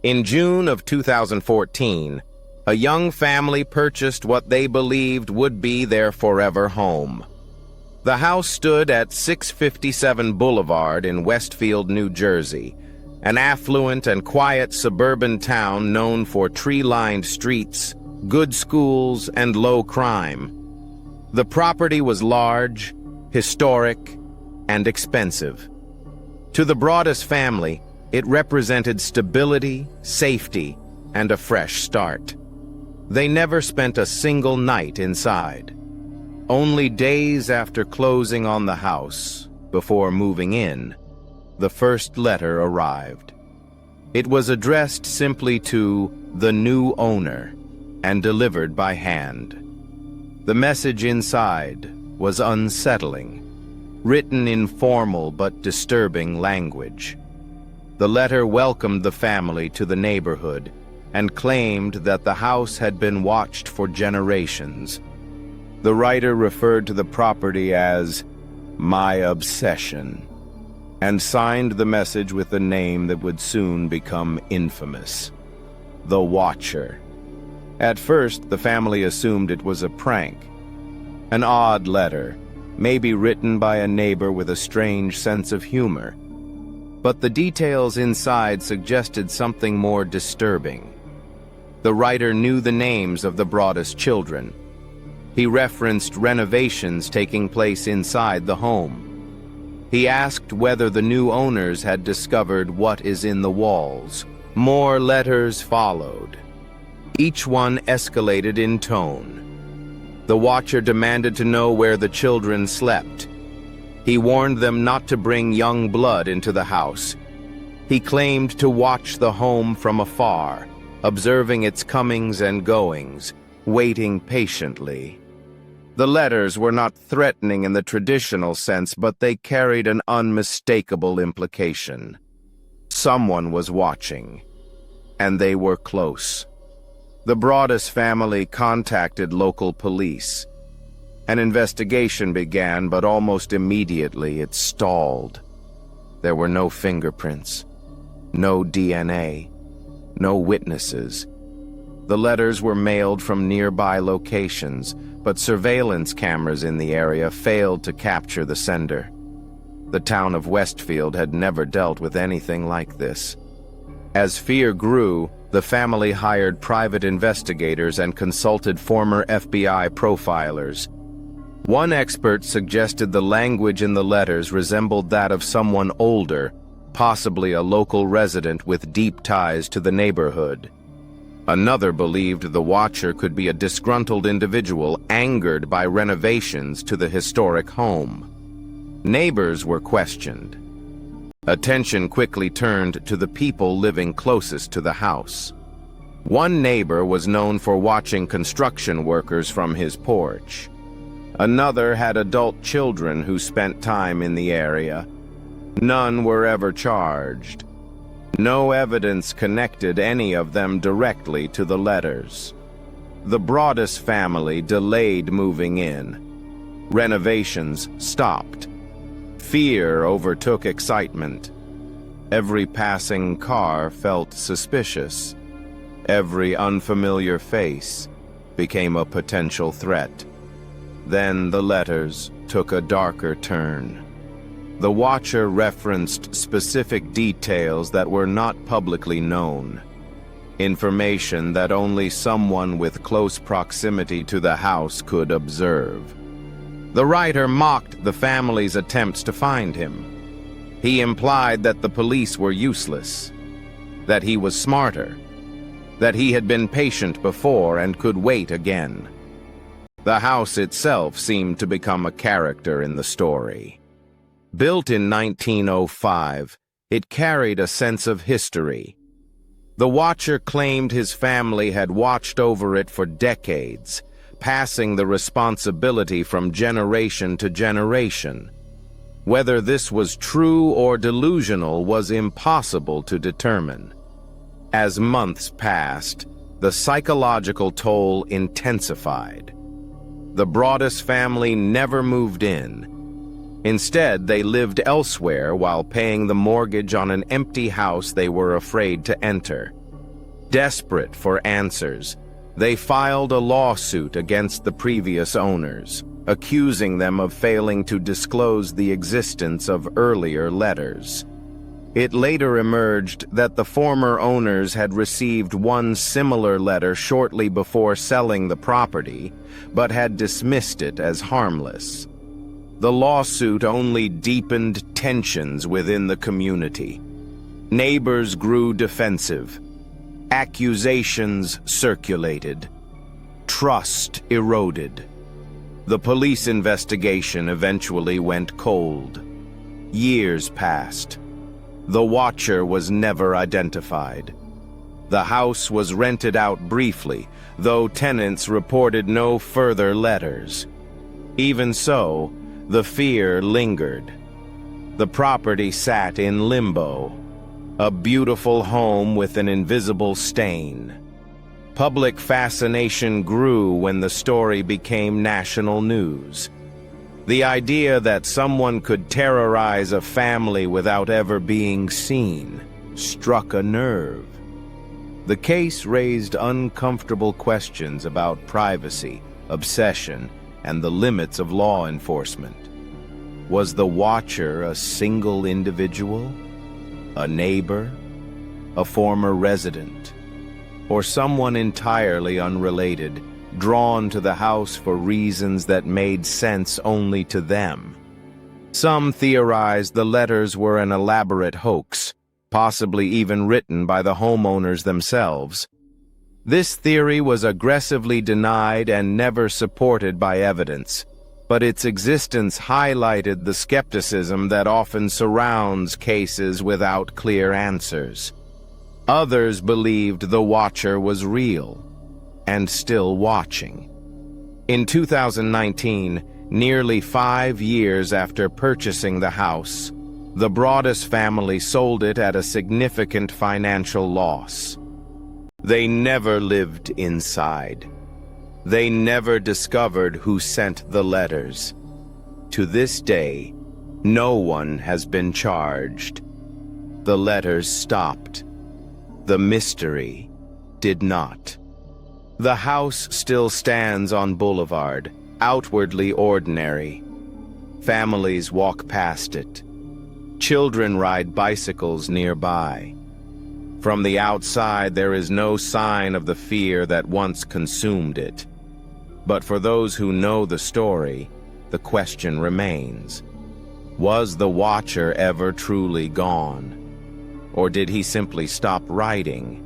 In June of 2014, a young family purchased what they believed would be their forever home. The house stood at 657 Boulevard in Westfield, New Jersey, an affluent and quiet suburban town known for tree-lined streets, good schools, and low crime. The property was large, historic, and expensive. To the Broaddus family, it represented stability, safety, and a fresh start. They never spent a single night inside. Only days after closing on the house, before moving in, the first letter arrived. It was addressed simply to the new owner and delivered by hand. The message inside was unsettling, written in formal but disturbing language. The letter welcomed the family to the neighborhood and claimed that the house had been watched for generations. The writer referred to the property as "my obsession" and signed the message with a name that would soon become infamous: The Watcher. At first, the family assumed it was a prank, an odd letter, maybe written by a neighbor with a strange sense of humor. But the details inside suggested something more disturbing. The writer knew the names of the Broaddus children. He referenced renovations taking place inside the home. He asked whether the new owners had discovered what is in the walls. More letters followed. Each one escalated in tone. The Watcher demanded to know where the children slept. He warned them not to bring young blood into the house. He claimed to watch the home from afar, observing its comings and goings, waiting patiently. The letters were not threatening in the traditional sense, but they carried an unmistakable implication. Someone was watching, and they were close. The Broaddus family contacted local police. An investigation began, but almost immediately it stalled. There were no fingerprints, no DNA, no witnesses. The letters were mailed from nearby locations, but surveillance cameras in the area failed to capture the sender. The town of Westfield had never dealt with anything like this. As fear grew, the family hired private investigators and consulted former FBI profilers. One expert suggested the language in the letters resembled that of someone older, possibly a local resident with deep ties to the neighborhood. Another believed the Watcher could be a disgruntled individual angered by renovations to the historic home. Neighbors were questioned. Attention quickly turned to the people living closest to the house. One neighbor was known for watching construction workers from his porch. Another had adult children who spent time in the area. None were ever charged. No evidence connected any of them directly to the letters. The Broaddus family delayed moving in. Renovations stopped. Fear overtook excitement. Every passing car felt suspicious. Every unfamiliar face became a potential threat. Then the letters took a darker turn. The Watcher referenced specific details that were not publicly known. Information that only someone with close proximity to the house could observe. The writer mocked the family's attempts to find him. He implied that the police were useless, that he was smarter, that he had been patient before and could wait again. The house itself seemed to become a character in the story. Built in 1905, it carried a sense of history. The Watcher claimed his family had watched over it for decades, passing the responsibility from generation to generation. Whether this was true or delusional was impossible to determine. As months passed, the psychological toll intensified. The Broaddus family never moved in. Instead, they lived elsewhere while paying the mortgage on an empty house they were afraid to enter. Desperate for answers, they filed a lawsuit against the previous owners, accusing them of failing to disclose the existence of earlier letters. It later emerged that the former owners had received one similar letter shortly before selling the property, but had dismissed it as harmless. The lawsuit only deepened tensions within the community. Neighbors grew defensive. Accusations circulated. Trust eroded. The police investigation eventually went cold. Years passed. The watcher was never identified. The house was rented out briefly, though tenants reported no further letters. Even so, the fear lingered. The property sat in limbo, a beautiful home with an invisible stain. Public fascination grew when the story became national news. The idea that someone could terrorize a family without ever being seen struck a nerve. The case raised uncomfortable questions about privacy, obsession, and the limits of law enforcement. Was the watcher a single individual? A neighbor? A former resident? Or someone entirely unrelated, drawn to the house for reasons that made sense only to them? Some theorized the letters were an elaborate hoax, possibly even written by the homeowners themselves. This theory was aggressively denied and never supported by evidence, but its existence highlighted the skepticism that often surrounds cases without clear answers. Others believed the watcher was real, and still watching. In 2019, nearly 5 years after purchasing the house, the Broaddus family sold it at a significant financial loss. They never lived inside. They never discovered who sent the letters. To this day, no one has been charged. The letters stopped. The mystery did not. The house still stands on Boulevard, outwardly ordinary. Families walk past it. Children ride bicycles nearby. From the outside, there is no sign of the fear that once consumed it. But for those who know the story, the question remains. Was the watcher ever truly gone? Or did he simply stop writing